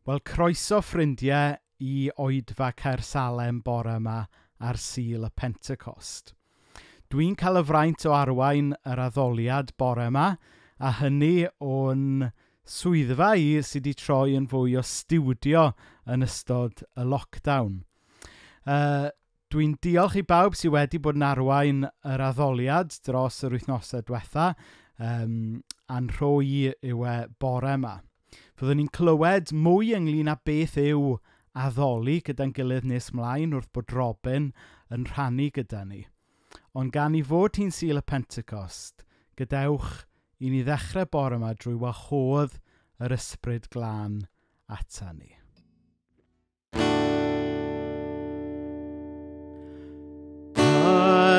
Wel, croeso ffrindiau i Oedfa Caersalem bore yma ar Sul y Pentecost. Dwi'n cael y fraint o arwain yr addoliad bore yma, a hynny o'n swyddfa i sydd wedi troi yn fwy o stiwdio yn ystod y lockdown. Dwi'n diolch i bawb sydd wedi bod yn arwain yr addoliad dros yr wythnosau diwetha, a'n rhoi yw bore yma. Fyddwn ni'n clywed mwy ynglyn â beth yw addoli gyda'n gilydd nes mlaen wrth bod Robin yn rhannu gyda ni. Ond gan i fod hi'n Sul y Pentecost, gadewch i ni ddechrau bore yma drwy wahodd yr ysbryd glân ata ni.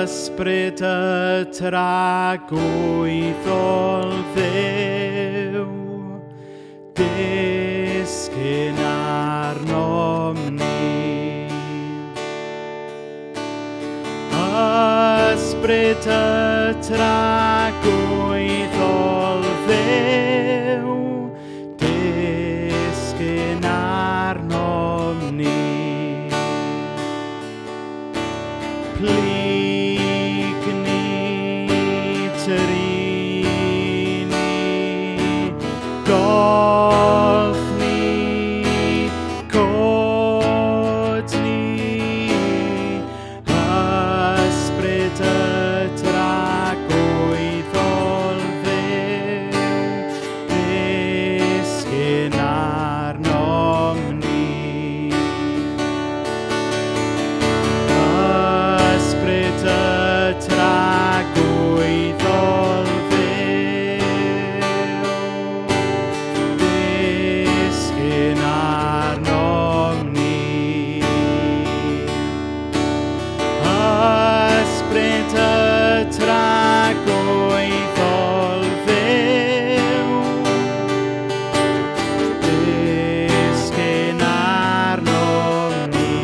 Ysbryd y tragwyddol Dduw, disgyn arnom ni. Ysbryd y tragwyddol Dduw, disgyn arnom ni. Plyg ni, trin ni, golch ni, cod ni. Ysbryd y tragwyddol Dduw, disgyn arnom ni. Ysbryd y tragwyddol Dduw, disgyn arnom ni. Ysbryd y tragwyddol Dduw, disgyn arnom ni.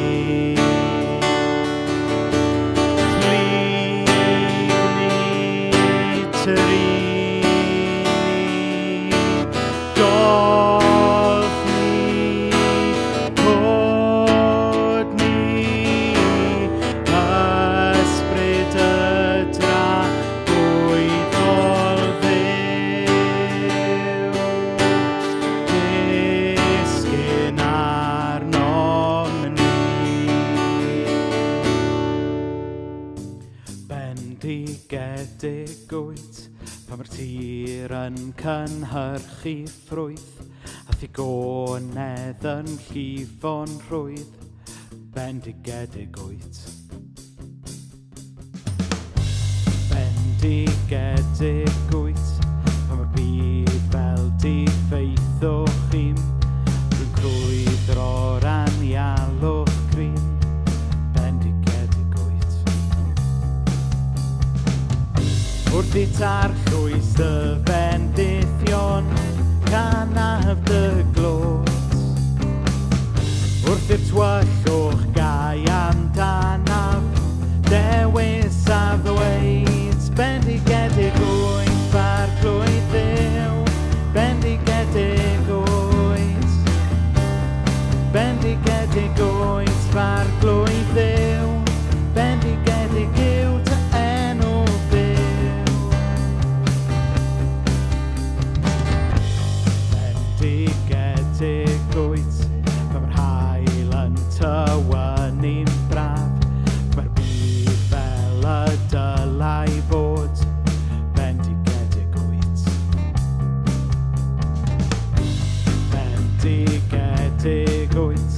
Bendigedig pan mae'r tir yn cynhyrchu ffrwyth a ddigonedd yn llifo'n rhwydd. Bendigedig wyt. Bendigedig wyt pan mae'r byd fel diffeithwch chi'n. Dwi'n crwydro'r anialwch grin. Bendigedig wyt. Wrth i tarllwys dy bendithion, canaf dy glod. Wrth i'r twyllwch gai amdanaf, dewis a ddweud. Bendigedig wyt, far clwyd Dduw. Bendigedig wyt. Bendigedig wyt, far clwyd Dduw. Bendigedig yw dy enw Dduw. Bendigedig wyt, pan mae'r haul yn tywynnu'n braf. Mae'r byd fel y dylai fod. Bendigedig wyt. Bendigedig wyt,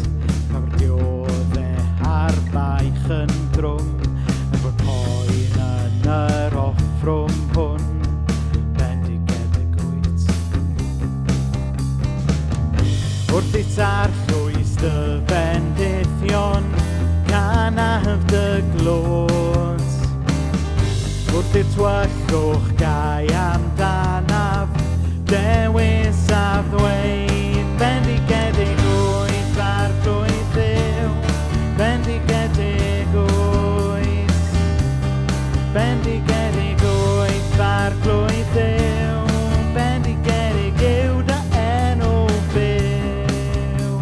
pan mae'r dioddau a'r baich yn drwm, a bod poen yn yr offrwm hwn. Bendigedig wyt. Wrth i tarllwys dy bendithion, canaf dy glod. Wrth i'r twyllwch gai amdanaf, dewis a ddweud. Bendigedig wyt, far clwyd Dduw. Bendigedig wyt. Bendigedig wyt, far clwyd Dduw. Bendigedig yw dy enw Dduw.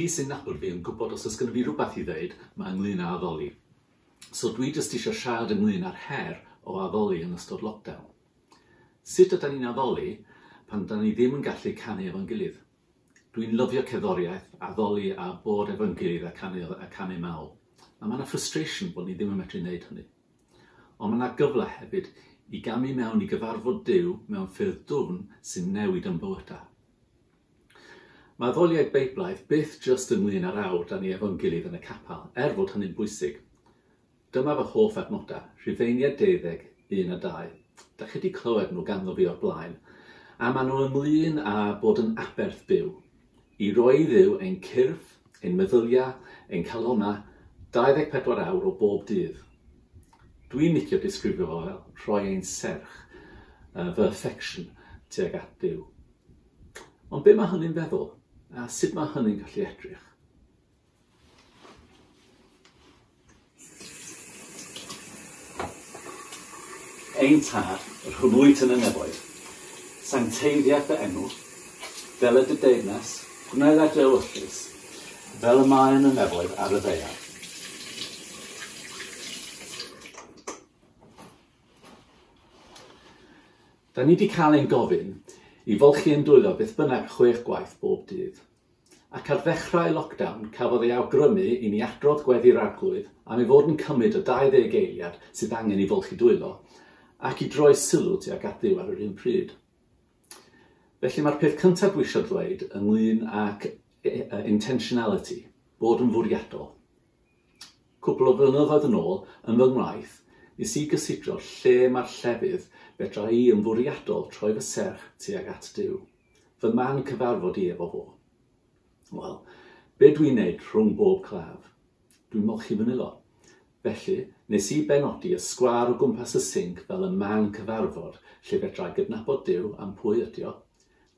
chi sy'n nabod fi yn gwybod os oes gyda fi rhywbeth i ddweud, mae ynglyn â addoli. So dwi jyst eisiau siarad ynglyn â'r her o addoli yn ystod lockdown. Sut ydyn ni'n addoli pan da ni ddim yn gallu canu efo'n gilydd? Dwi'n lyfio cerddoriaeth, addoli a bod efo'n gilydd a canu mawl. A mae yna frustration bod ni ddim yn medru wneud hynny. Ond mae yna gyfle hefyd i gamu mewn i gyfarfod Duw mewn ffyrdd dwfn sy'n newid yn bywydau. Mae addoliaid Beiblaidd byth jyst ynglyn â'r awr da ni efo'n gilydd yn y capel, fod hynny'n bwysig. Dyma fy hoff adnodau, Rhufeiniaid 12, 1 a 2. Da chi wedi clywed nhw ganddo fi o'r blaen, a maen nhw ynglyn â bod yn aberth byw. I roi i Dduw ein cyrff, ein meddyliau, ein calona, 24 awr o bob dydd. Dwi'n licio disgrifio fo fel rhoi ein serch, fy affection tuag at Dduw. Ond be mae hynny'n feddwl, a sut mae hynny'n gallu edrych? Ein tad, yr hwnnwyt yn y nefoedd, sancteiddiaeth y enw, deled y deyrnas, gwneud ag ewyllus, fel y mae yn y nefoedd ar y ddaear. Da ni wedi cael ein gofyn i folchi yn dwylo beth bynnag 6 gwaith bob dydd. Ac ar ddechrau lockdown cafodd ei awgrymu i ni adrodd gweddi'r arglwydd am ei fod yn cymryd y 20 eiliad sydd angen i folchi dwylo ac i droi sylw tuag at Dduw ar yr un pryd. Felly mae'r peth cyntaf dwi eisiau dweud ynglyn ag intentionality, bod yn fwriadol. Cwbl o flynyddoedd yn ôl, yn fy ngwaith, nes i gysidro lle mae'r llefydd fedra i yn fwriadol troi fy serch tuag at Duw. Fy man cyfarfod i efo fo. Wel, be dwi'n neud rhwng bob claf? Dwi'n molchi fy nilo. Felly, nes i benodi y sgwâr o gwmpas y sinc fel y man cyfarfod lle fedra i gydnabod Duw am pwy ydi o,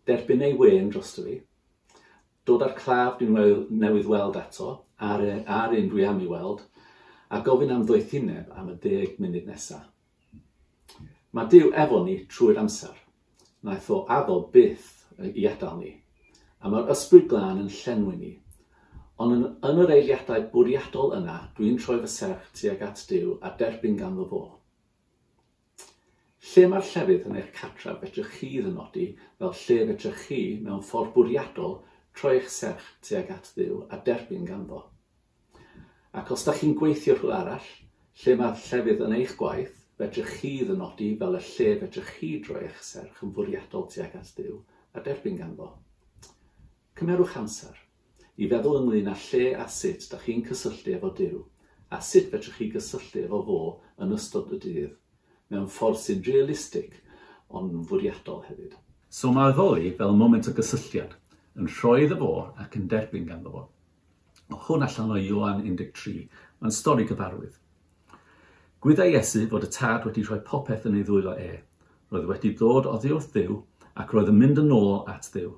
derbyn ei wen drosto fi, dod ar claf dwi'n newydd weld eto, ar un dwi am ei weld, a gofyn am ddwythineb am y 10 munud nesaf. Mae Duw efo ni trwy'r amser. Naeth o addo byth i adael ni, a mae'r ysbryd glân yn llenwi ni. Ond yn yr eiliadau bwriadol yna, dwi'n troi fy serch tuag at Duw a derbyn ganddo fo. Lle mae'r llefydd yn eich cartref fedrwch chi ddynodi fel lle fedrwch chi mewn ffordd bwriadol troi eich serch tuag at Dduw a derbyn ganddo. Ac os da chi'n gweithio rhywle arall, lle mae'r llefydd yn eich gwaith, fedrwch chi ddynodi fel y lle fedrwch chi droi eich serch yn bwriadol tuag at Dduw a derbyn ganddo. Cymerwch amser i feddwl ynglyn â lle a sut da chi'n cysylltu efo Duw a sut fedrwch chi gysylltu efo fo yn ystod y dydd, mewn ffordd sy'n realistig, ond fwriadol hefyd. So mae addoli fel moment o gysylltiad, yn rhoi iddo fo ac yn derbyn ganddo fo. O hwn allan o Ioan 13, mae'n stori gyfarwydd. Gwyda Iesu fod y tad wedi rhoi popeth yn ei ddwylo Roedd wedi dod oddi wrth Dduw ac roedd yn mynd yn ôl at Dduw.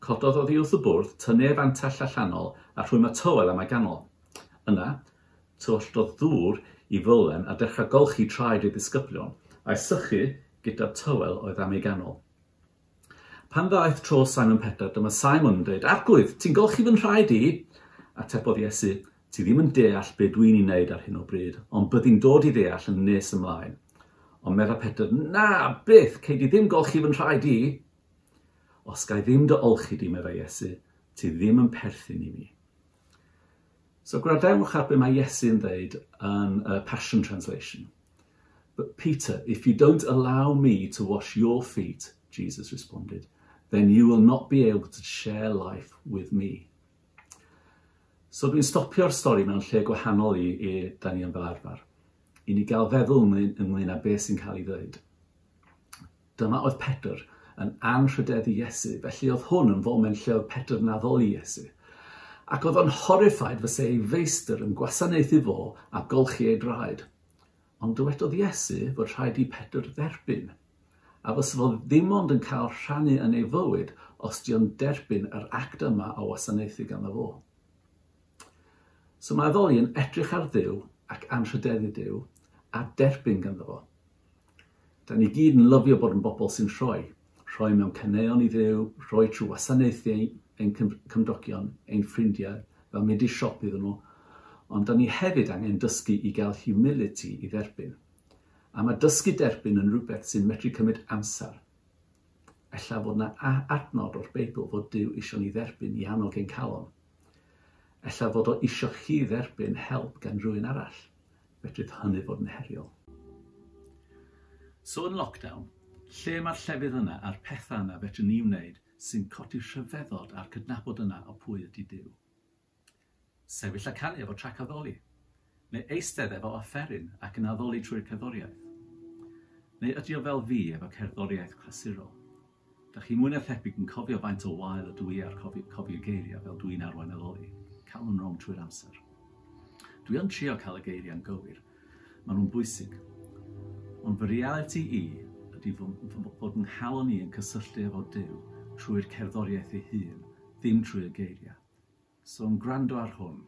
Cododd oddi wrth y bwrdd, tynnu ei fantell allanol a rhwym y tywel am ei ganol. Yna, tylldodd ddŵr i fylen a dechrau golchi traed ei ddisgyblion, a'i sychu gyda'r tywel oedd am ei ganol. Pan ddaeth tro Simon Peter, dyma Simon yn dweud, Arglwydd, ti'n golchi fy nhraed i? Atebodd Iesu, ti ddim yn deall be dwi'n ei wneud ar hyn o bryd, ond byddai'n dod i ddeall yn nes ymlaen. Ond medda Peter, na, byth, cei di ddim golchi fy nhraed i? Os gai ddim dy olchi di, medda Iesu, ti ddim yn perthyn i mi. So gwrandewch ar be mae Iesu yn dweud yn Passion Translation. But Peter, if you don't allow me to wash your feet, Jesus responded, then you will not be able to share life with me. So dwi'n stopio'r stori mewn lle gwahanol i Daniel fel arfer, i ni gael feddwl ynglyn â beth sy'n cael ei ddweud. Dyma oedd Peter yn anrhydeddu Iesu, felly oedd hwn yn foment lle oedd Peter yn addoli Iesu. Ac oedd o'n horrified fysa ei feistr yn gwasanaethu fo a golchi ei draed. Ond dywedodd Iesu fod rhaid i Peter dderbyn, a fysa fo ddim ond yn cael rhannu yn ei fywyd os di o'n derbyn yr act yma o wasanaethu ganddo fo. So mae addoli yn edrych ar Dduw ac anrhydeddu Dduw a derbyn ganddo fo. Da ni gyd yn lyfio bod yn bobl sy'n rhoi mewn caneuon i Dduw, rhoi trwy wasanaethu ein cymdogion, ein ffrindiau, fel mynd i siop iddyn nhw, ond da ni hefyd angen dysgu i gael humility i dderbyn. A mae dysgu derbyn yn rhywbeth sy'n medru cymryd amser. Ella fod yna adnod o'r Beibl fod Duw isio ni dderbyn i annog ein calon. Ella fod o isio chi dderbyn help gan rhywun arall. Fedrith hynny fod yn heriol. So yn lockdown, lle mae'r llefydd yna a'r pethau yna fedrwn ni wneud sy'n codi'r rhyfeddod a'r cydnabod yna o pwy ydy Duw? Sefyll a canu efo trac addoli, neu eistedd efo offeryn ac yn addoli trwy'r cerddoriaeth. Neu ydy o fel fi efo cerddoriaeth clasurol? Da chi mwy na thebyg yn cofio faint o wael ydw i ar cofio geiriau fel dwi'n arwain addoli, cael yn rong trwy'r amser. Dwi yn trio cael y geiriau'n gywir, maen nhw'n bwysig. Ond fy reality i ydy fod yn nghalon i yn cysylltu efo Duw trwy'r cerddoriaeth ei hun, ddim trwy'r geiriau. So yn gwrando ar hwn.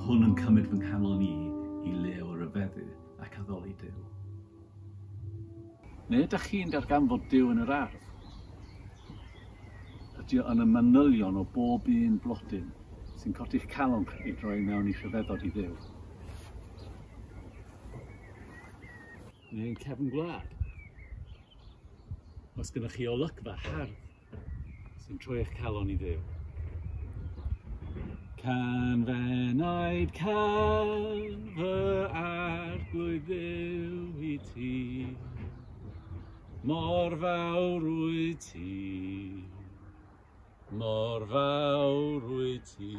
Hwn yn cymryd fy nghanol i le o ryfeddu ac addoli Duw. Neu ydych chi'n darganfod Duw yn yr ardd? Ydy o yn y manylion o bob un blodyn sy'n codi'ch calon chi droi mewn i rhyfeddod i Dduw? Neu'n cefn gwlad? Os gyda chi olygfa hardd sy'n troi eich calon i Dduw? Can fy noed can fy arglwydd Dduw i ti, mor fawr wyt ti, mor fawr wyt ti.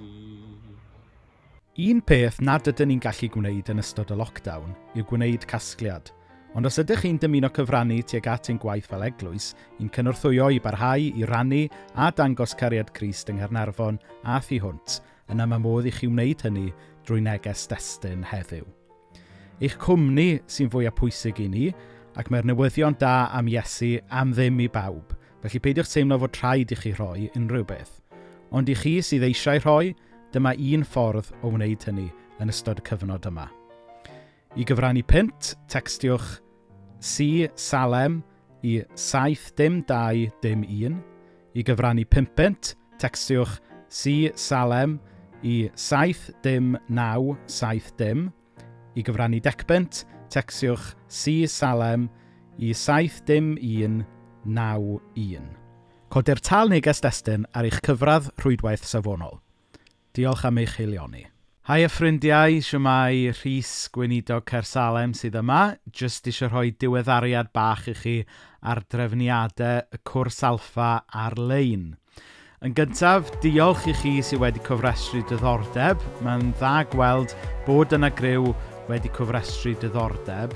Un peth nad ydyn ni'n gallu gwneud yn ystod y lockdown yw gwneud casgliad. Ond os ydych chi'n dymuno cyfrannu tuag at ein gwaith fel eglwys, i'n cynorthwyo i barhau, i rannu a dangos cariad Crist yng Nghaernarfon a thu hwnt, yna mae modd i chi wneud hynny drwy neges destun heddiw. Eich cwmni sy'n fwyaf pwysig i ni, ac mae'r newyddion da am Iesu am ddim i bawb, felly peidiwch teimlo fod traed i chi rhoi unrhyw beth. Ond i chi sydd eisiau rhoi, dyma un ffordd o wneud hynny yn ystod y cyfnod yma. I gyfrannu punt, textiwch Si Salem i 75221. I gyfrannu 5 punt, textiwch Si Salem i 75970. I gyfrannu 10 punt, textiwch Si Salem i 75191. Codir tal neges destun ar eich cyfradd rhwydwaith safonol. Diolch am eich eilioni. Hai y ffrindiau, siwmai Rhys gweinidog Caersalem sydd yma, jyst eisiau rhoi diweddariad bach i chi ar drefniadau y cwrs alffa ar-lein. Yn gyntaf, diolch i chi sydd wedi cofrestru diddordeb. Mae'n dda gweld bod yna griw wedi cofrestru diddordeb.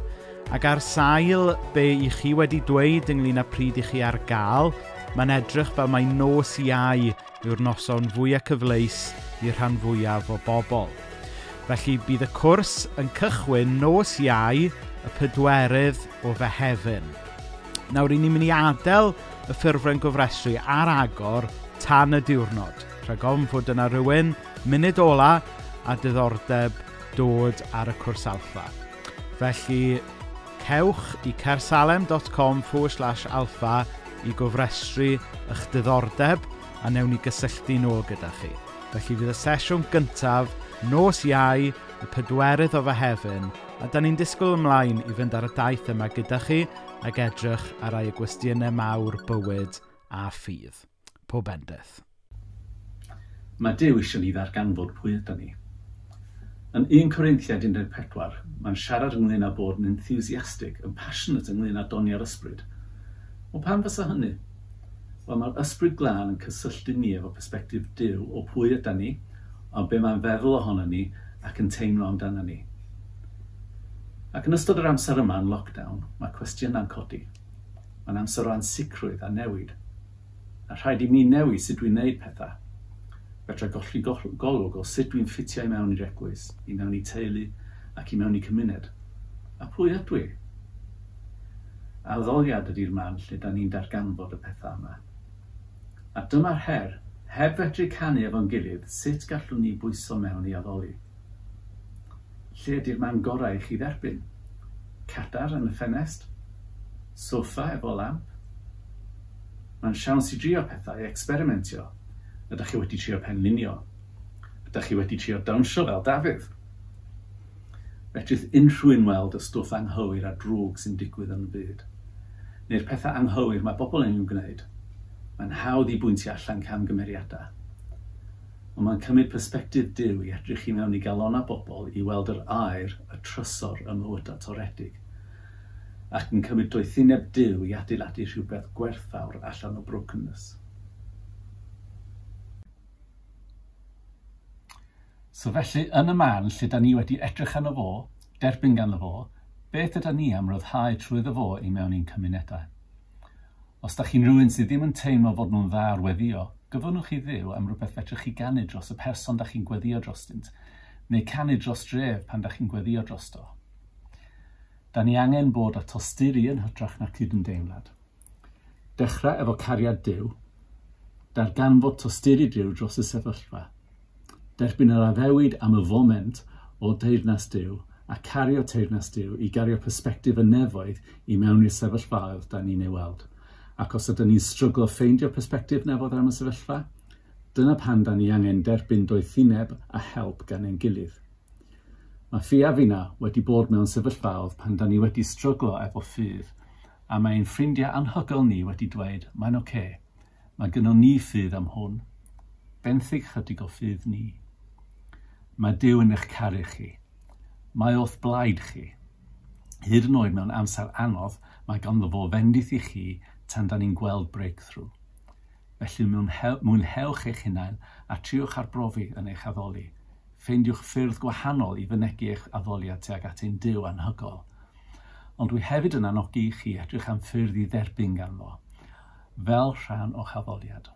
Ac ar sail be i chi wedi dweud ynglyn â pryd i chi ar gael, mae'n edrych fel mae nos Iau yw'r noson fwyaf cyfleus i'r rhan fwyaf o bobl. Felly bydd y cwrs yn cychwyn nos Iau y 4 o Fehefin. Nawr, ni'n mynd i adael y ffurflen gofrestru ar agor tan y diwrnod. Rhag ofn fod yna rhywun munud ola a diddordeb dod ar y cwrs alffa. Felly, cewch i caersalem.com/alffa i gofrestru eich diddordeb a newn ni gysylltu nôl gyda chi. Felly fydd y sesiwn gyntaf nos Iau y 4 o Fehefin, a da ni'n disgwyl ymlaen i fynd ar y daith yma gyda chi ac edrych ar ei gwestiynau mawr bywyd a ffydd. Pob bendydd. Mae Duw eisiau ni ddarganfod pwy ydyn ni. Yn 1 Corinthiaid 14, mae'n siarad ynglyn â bod yn enthusiastic, yn passionate ynglyn â doniau'r ysbryd. O pam fysa hynny? Wel, mae'r ysbryd glân yn cysylltu ni efo perspektif Duw o pwy ydyn ni, ond be mae'n feddwl ohono ni ac yn teimlo amdano ni. Ac yn ystod yr amser yma yn lockdown, mae cwestiynau'n codi. Mae'n amser o ansicrwydd a newid. A rhaid i mi newid sut dwi'n neud pethau. Fedra golli golwg o sut dwi'n ffitio i mewn i'r eglwys, i mewn i teulu ac i mewn i cymuned. A pwy ydw i? Addoliad ydy'r man lle da ni'n darganfod y pethau yma. A dyma'r her, heb fedru canu efo'n gilydd, sut gallwn ni bwyso mewn i addoli? Lle ydy'r man gorau i chi dderbyn? Cadar yn y ffenest? Soffa efo lamp? Mae'n siawns i drio pethau i experimentio. Ydych chi wedi trio penlinio? Ydych chi wedi trio dawnsio fel Dafydd? Fedrith unrhyw un weld y stwff anghywir a drwg sy'n digwydd yn y byd. Neu'r pethau anghywir mae bobl yn i'w gwneud. Mae'n hawdd i bwyntio allan camgymeriadau. Ond mae'n cymryd persbectif Duw i edrych i mewn i galonna bobl i weld yr aer, y trysor y mywydau toredig. Ac yn cymryd doethineb Duw i adeiladu rhywbeth gwerthfawr allan o brokenness. So felly, yn y man lle da ni wedi edrych arno fo, derbyn gan fo, beth ydyn ni am ryddhau trwyddo fo i mewn i'n cymunedau? Os da chi'n rhywun sydd ddim yn teimlo fod nhw'n dda ar weddio, gyfynwch i Dduw am rhywbeth fedrwch chi ganu dros y person da chi'n gweddio drostynt, neu canu dros dref pan da chi'n gweddio drosto. Da ni angen bod a tosturi yn hytrach na cydymdeimlad. Dechrau efo cariad Duw, darganfod tosturi Duw dros y sefyllfa, derbyn yr addewid am y foment o deyrnas Duw a cario teyrnas Duw i gario persbectif y nefoedd i mewn i'r sefyllfaoedd da ni'n ei weld. Ac os ydyn ni'n stryglo ffeindio persbectif nefoedd am y sefyllfa, dyna pan da ni angen derbyn doethineb a help gan ein gilydd. Mae fi a finna wedi bod mewn sefyllfaoedd pan da ni wedi stryglo efo ffydd, a mae'n ffrindiau anhygoel ni wedi dweud, mae'n oce, mae gynnon ni ffydd am hwn, benthyg chydig o ffydd ni. Mae Duw yn eich caru chi. Mae wrth blaid chi. Hyd yn oed mewn amser anodd, mae ganddo fo fendith i chi tan da ni'n gweld breakthrough. Felly mwynhewch eich hunain a triwch arbrofi yn eich addoli. Ffeindiwch ffyrdd gwahanol i fynegu eich addoliad tuag at ein Duw anhygoel. Ond dwi hefyd yn annogi i chi edrych am ffyrdd i dderbyn ganddo, fel rhan o'ch addoliad.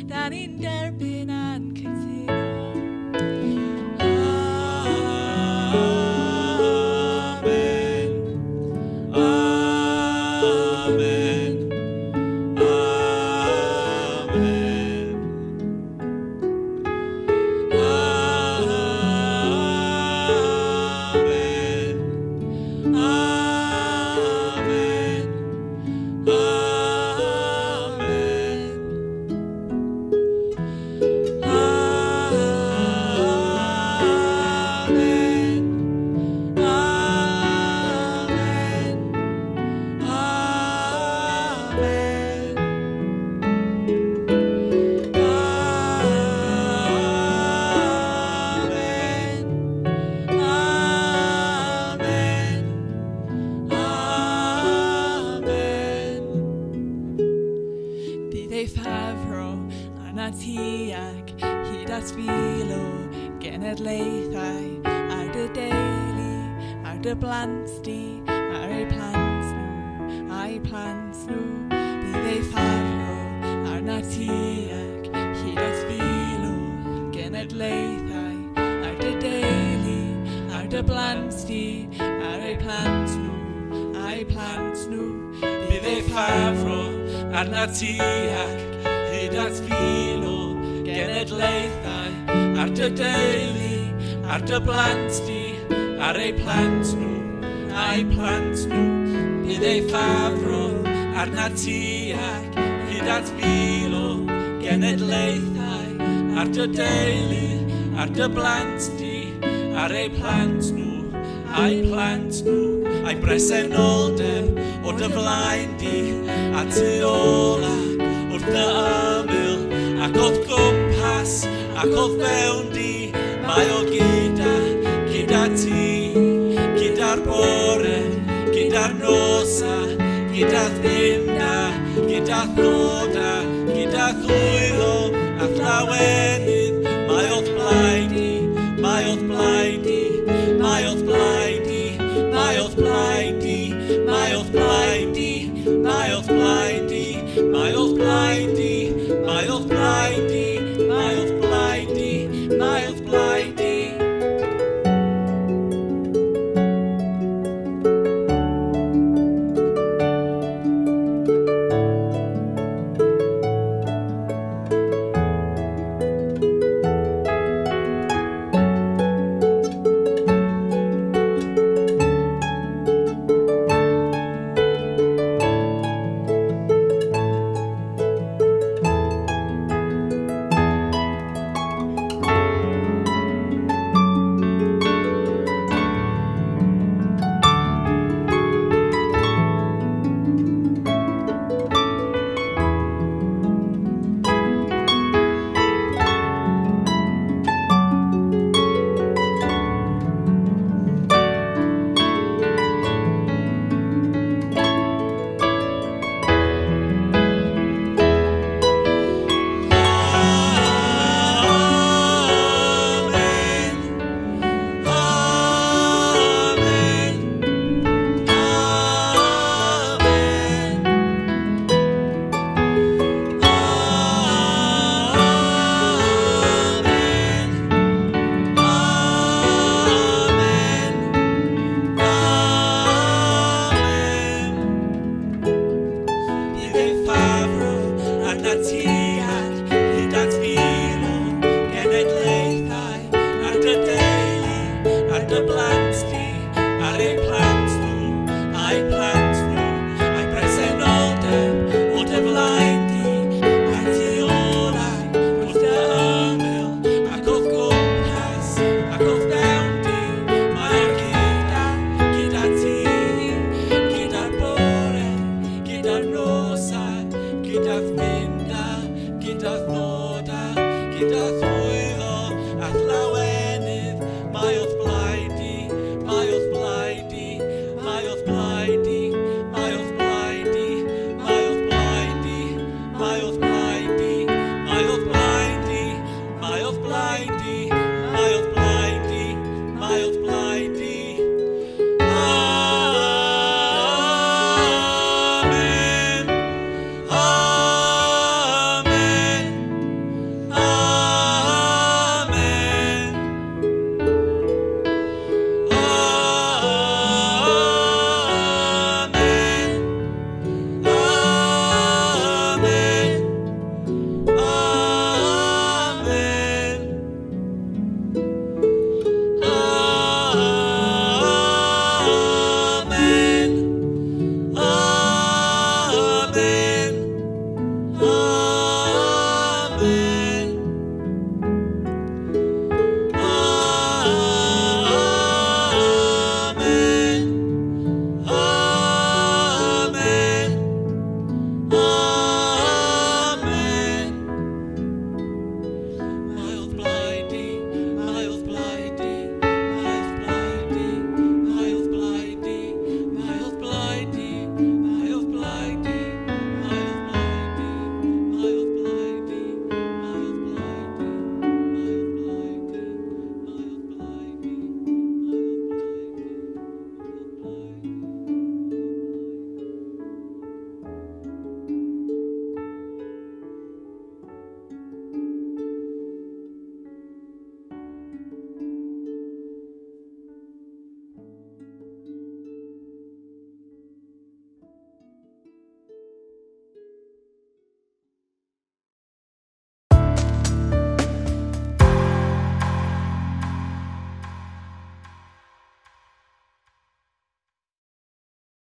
Dan ni'n derbyn a'n cytuno. hyd at fil o genedlaethau ar dy deulu, ar dy blant di, ar eu plant nhw, bydd ei pharo arna ti ac hyd at fil o genedlaethau ar dy deulu, ar dy blant di, ar eu plant nhw, bydd ei pharo arna ti ac hyd at fil o genedlaethau ar dy deulu, ar dy blant di, ar eu plant nhw, bydd ei pharo arna ti ac hyd at fil o genedlaethau ar dy deulu, ar dy blant di, ar eu plant nhw, a'i bresenoldeb o dy flaen di, a tu ôl ac wrth dy ymyl, ac oedd gwmpas, ac oedd fewn di, mae o gyda ti, gyda'r bore, gyda'r nosa, gyda ddimda, gyda ddoda, gyda ddwylo, a thlawennu,